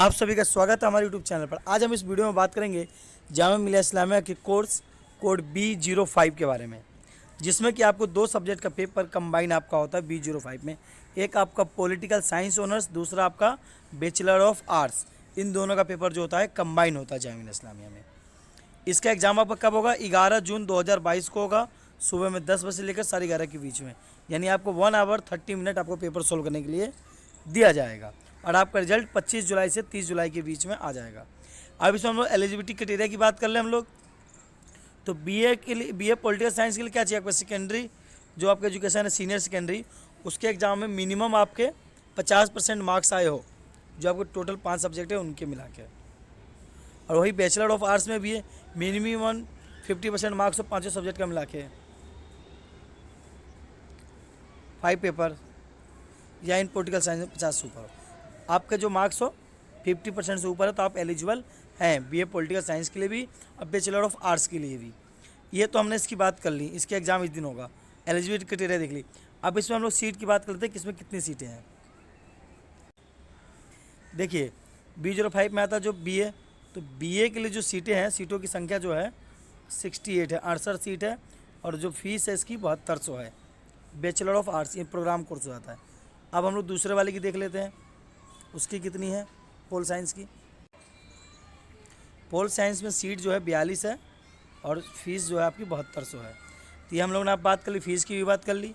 आप सभी का स्वागत है हमारे यूट्यूब चैनल पर। आज हम इस वीडियो में बात करेंगे जामिया मिलिया इस्लामिया के कोर्स कोड B05 के बारे में, जिसमें कि आपको दो सब्जेक्ट का पेपर कंबाइन आपका होता है B05 में। एक आपका पॉलिटिकल साइंस ऑनर्स, दूसरा आपका बैचलर ऑफ आर्ट्स। इन दोनों का पेपर जो होता है कंबाइन होता है जामिया मिलिया इस्लामिया में। इसका एग्ज़ाम आपका कब होगा? 11 जून 2022 को होगा, सुबह में 10 बजे से लेकर 11:30 के बीच में। यानी आपको 1 आवर 30 मिनट आपको पेपर सोल्व करने के लिए दिया जाएगा और आपका रिजल्ट 25 जुलाई से 30 जुलाई के बीच में आ जाएगा। अब इसमें हम लोग एलिजिबिलिटी क्राइटेरिया की बात कर लें हम लोग, तो बीए के लिए, बीए पॉलिटिकल साइंस के लिए क्या चाहिए आपका? सेकेंडरी जो आपका एजुकेशन है सीनियर सेकेंडरी, उसके एग्ज़ाम में मिनिमम आपके 50% मार्क्स आए हो, जो आपके टोटल 5 सब्जेक्ट है उनके मिला के। और वही बैचलर ऑफ आर्ट्स में भी है, मिनिमम 50% मार्क्स हो 5 सब्जेक्ट का मिला के, 5 पेपर या इन पॉलिटिकल साइंस में 50 से ऊपर हो। आपका जो मार्क्स हो 50% से ऊपर है तो आप एलिजिबल हैं बीए पॉलिटिकल साइंस के लिए भी और बैचलर ऑफ आर्ट्स के लिए भी। ये तो हमने इसकी बात कर ली, इसके एग्ज़ाम इस दिन होगा, एलिजिबिलिटी क्राइटेरिया देख ली। अब इसमें हम लोग सीट की बात करते हैं, किसमें कितनी सीटें हैं। देखिए B05 में आता है जो BA, तो BA के लिए जो सीटें हैं, सीटों की संख्या जो है 68 है, 68 सीट है, और जो फीस है इसकी 7200 है। बैचलर ऑफ आर्ट्स ये प्रोग्राम कोर्स हो जाता है। अब हम लोग दूसरे वाले की देख लेते हैं, उसकी कितनी है। पोल साइंस की, पोल साइंस में सीट जो है 42 है और फीस जो है आपकी 7200 है। तो ये हम लोगों ने आप बात कर ली, फीस की भी बात कर ली,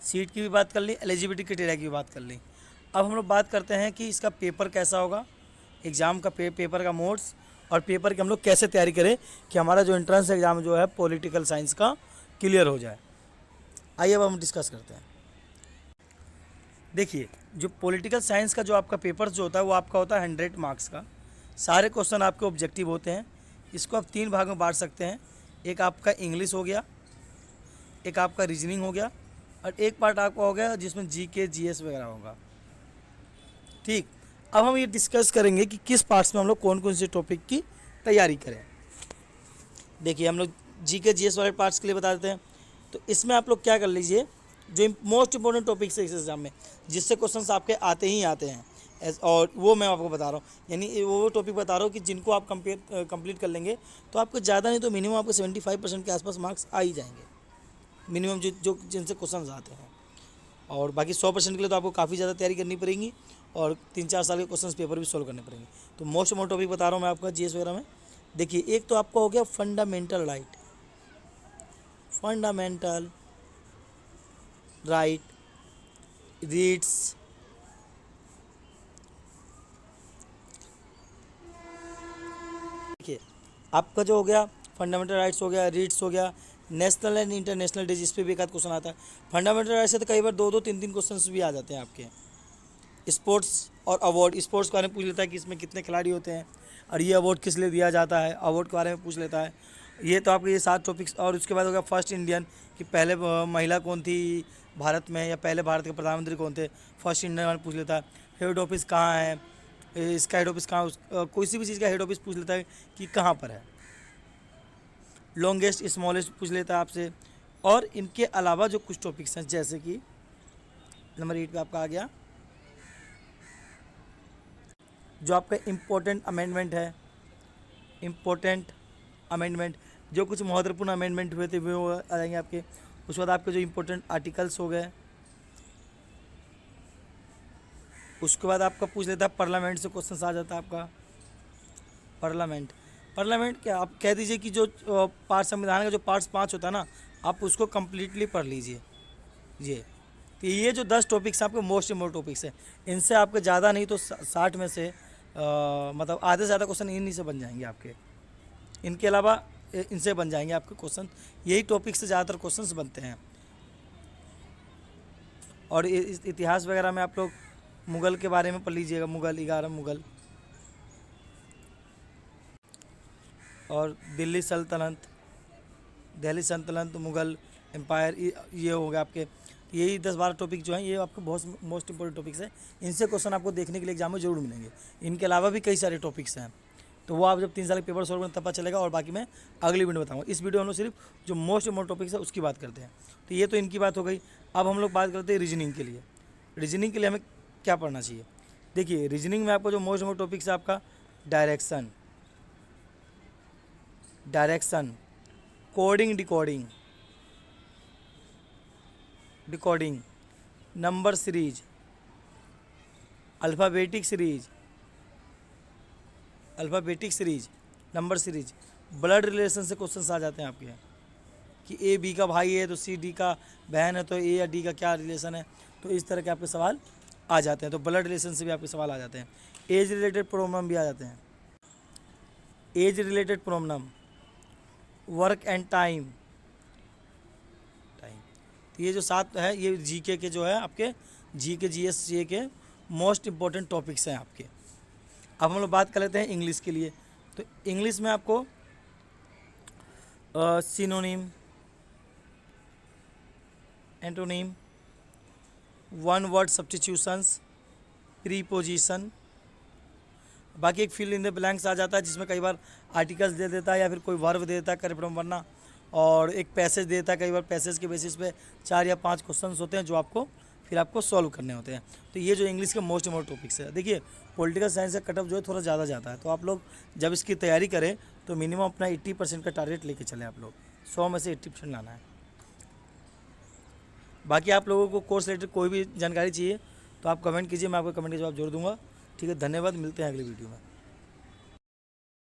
सीट की भी बात कर ली, एलिजिबिलिटी क्राइटेरिया की भी बात कर ली। अब हम लोग बात करते हैं कि इसका पेपर कैसा होगा, एग्ज़ाम का पेपर का मोड्स और पेपर की हम लोग कैसे तैयारी करें कि हमारा जो एंट्रेंस एग्ज़ाम जो है पॉलिटिकल साइंस का क्लियर हो जाए। आइए अब हम डिस्कस करते हैं। देखिए जो पॉलिटिकल साइंस का जो आपका पेपर जो होता है वो आपका होता है 100 मार्क्स का। सारे क्वेश्चन आपके ऑब्जेक्टिव होते हैं। इसको आप 3 भाग में बांट सकते हैं, एक आपका इंग्लिश हो गया, एक आपका रीजनिंग हो गया, और एक पार्ट आपका हो गया जिसमें जीके जीएस वगैरह होगा। ठीक, अब हम ये डिस्कस करेंगे कि किस पार्ट्स में हम लोग कौन कौन से टॉपिक की तैयारी करें। देखिए हम लोग जीके जीएस वाले पार्ट्स के लिए बता देते हैं। तो इसमें आप लोग क्या कर लीजिए, जो मोस्ट इंपॉर्टेंट टॉपिक्स है इस एग्ज़ाम में, जिससे क्वेश्चंस आपके आते ही आते हैं, और वो मैं आपको बता रहा हूँ, यानी वो टॉपिक बता रहा हूँ कि जिनको आप कंप्लीट कर लेंगे तो आपको ज़्यादा नहीं तो मिनिमम आपको 75% के आसपास मार्क्स आ ही जाएंगे, मिनिमम जो जिनसे क्वेश्चन आते हैं। और बाकी 100% के लिए तो आपको काफ़ी ज़्यादा तैयारी करनी पड़ेगी और 3-4 साल के क्वेश्चन पेपर भी सोल्व करने पड़ेंगे। तो मोस्ट इंपॉर्टेंट टॉपिक बता रहा हूँ मैं आपका जीएस वगैरह में। देखिए एक तो आपका हो गया fundamental right, fundamental right, reads, देखिए आपका जो हो गया फंडामेंटल राइट्स हो गया, रीड्स हो गया, नेशनल एंड इंटरनेशनल डे, जिस पे भी एक आध क्वेश्चन आता है। फंडामेंटल राइट्स से तो कई बार 2-2, 3-3 क्वेश्चन भी आ जाते हैं आपके। स्पोर्ट्स और अवार्ड, स्पोर्ट्स के बारे में पूछ लेता है कि इसमें कितने खिलाड़ी होते हैं और ये अवार्ड किस लिए दिया जाता है, अवार्ड के बारे में पूछ लेता है। ये तो आपके ये 7 टॉपिक्स। और उसके बाद हो गया फर्स्ट इंडियन, कि पहले महिला कौन थी भारत में, या पहले भारत के प्रधानमंत्री कौन थे, फर्स्ट इंडियन वाले पूछ लेता है। हेड ऑफिस कहाँ है, इसका हेड ऑफिस कहाँ, कोई सी भी चीज़ का हेड ऑफिस पूछ लेता है कि कहाँ पर है। लॉन्गेस्ट स्मॉलेस्ट पूछ लेता है आपसे। और इनके अलावा जो कुछ टॉपिक्स हैं, जैसे कि नंबर 8 पे आपका आ गया जो आपका इम्पोर्टेंट अमेंडमेंट है, इम्पोर्टेंट अमेंडमेंट, जो कुछ महत्वपूर्ण अमेंडमेंट हुए थे वो आ जाएंगे आपके। उसके बाद आपके जो इम्पोर्टेंट आर्टिकल्स हो गए, उसके बाद आपका पूछ लेता है पार्लियामेंट से क्वेश्चन आ जाता है आपका। पार्लियामेंट, पार्लियामेंट क्या, आप कह दीजिए कि जो पार्ट संविधान का जो पार्ट्स 5 होता है ना, आप उसको कम्प्लीटली पढ़ लीजिए। ये तो ये जो 10 टॉपिक्स आपके मोस्ट इम्पोर्टेंट टॉपिक्स हैं, इनसे आपके ज़्यादा नहीं तो 60 में से मतलब आधे से ज़्यादा क्वेश्चन इन्हीं से बन जाएंगे आपके। इनके अलावा इनसे बन जाएंगे आपके क्वेश्चन, यही टॉपिक से ज़्यादातर क्वेश्चंस बनते हैं। और इतिहास वगैरह में आप लोग मुग़ल के बारे में पढ़ लीजिएगा, मुग़ल 11 मुग़ल, और दिल्ली सल्तनत, दिल्ली सल्तनत, मुग़ल एम्पायर, ये हो गया आपके। यही 10-12 टॉपिक जो हैं ये आपके बहुत मोस्ट इंपॉर्टेंट टॉपिक्स हैं। इनसे क्वेश्चन आपको देखने के लिए एग्जाम में जरूर मिलेंगे। इनके अलावा भी कई सारे टॉपिक्स हैं, तो वो आप जब 3 साल के पेपर सोल्व करें तब पता चलेगा, और बाकी मैं अगली वीडियो बताऊँगा। इस वीडियो में हम लोग सिर्फ जो मोस्ट इंपॉर्टेंट टॉपिक्स है उसकी बात करते हैं। तो ये तो इनकी बात हो गई। अब हम लोग बात करते हैं रीजनिंग के लिए। रीजनिंग के लिए हमें क्या पढ़ना चाहिए। देखिए रीजनिंग में आपको जो मोस्ट मोस्ट टॉपिक्स है आपका direction, coding, decoding, number series, alphabetic series, number series, blood relation से क्वेश्चन आ जाते हैं आपके कि ए बी का भाई है तो सी डी का बहन है तो ए या डी का क्या रिलेशन है, तो इस तरह के आपके सवाल आ जाते हैं। तो ब्लड रिलेशन से भी आपके सवाल आ जाते हैं। एज रिलेटेड प्रॉब्लम भी आ जाते हैं, age related problem, work and time. तो ये जो 7 है ये जीके के जो है आपके जीके जीएस सी के मोस्ट इंपॉर्टेंट टॉपिक्स हैं आपके। अब हम लोग बात कर लेते हैं इंग्लिश के लिए। तो इंग्लिश में आपको synonym, antonym, one word substitutions, preposition, बाकी एक फिल इन द ब्लैंक्स आ जाता है जिसमें कई बार आर्टिकल्स दे देता है या फिर कोई वर्ब दे देता है करेक्ट फॉर्म वरना, और एक पैसेज देता है। कई बार पैसेज के बेसिस पे 4 या 5 क्वेश्चंस होते हैं जो आपको फिर आपको सॉल्व करने होते हैं। तो ये जो इंग्लिश के मोस्ट इंपॉर्टेंट टॉपिक्स है। देखिए पॉलिटिकल साइंस का कटअप जो है थोड़ा ज़्यादा जाता है, तो आप लोग जब इसकी तैयारी करें तो मिनिमम अपना 80% का टारगेट लेके चलें। आप लोग 100 में से 80% लाना है। बाकी आप लोगों को कोर्स रिलेटेड कोई भी जानकारी चाहिए तो आप कमेंट कीजिए, मैं आपको कमेंट के जवाब जरूर दूंगा। ठीक है, धन्यवाद, मिलते हैं अगली वीडियो में।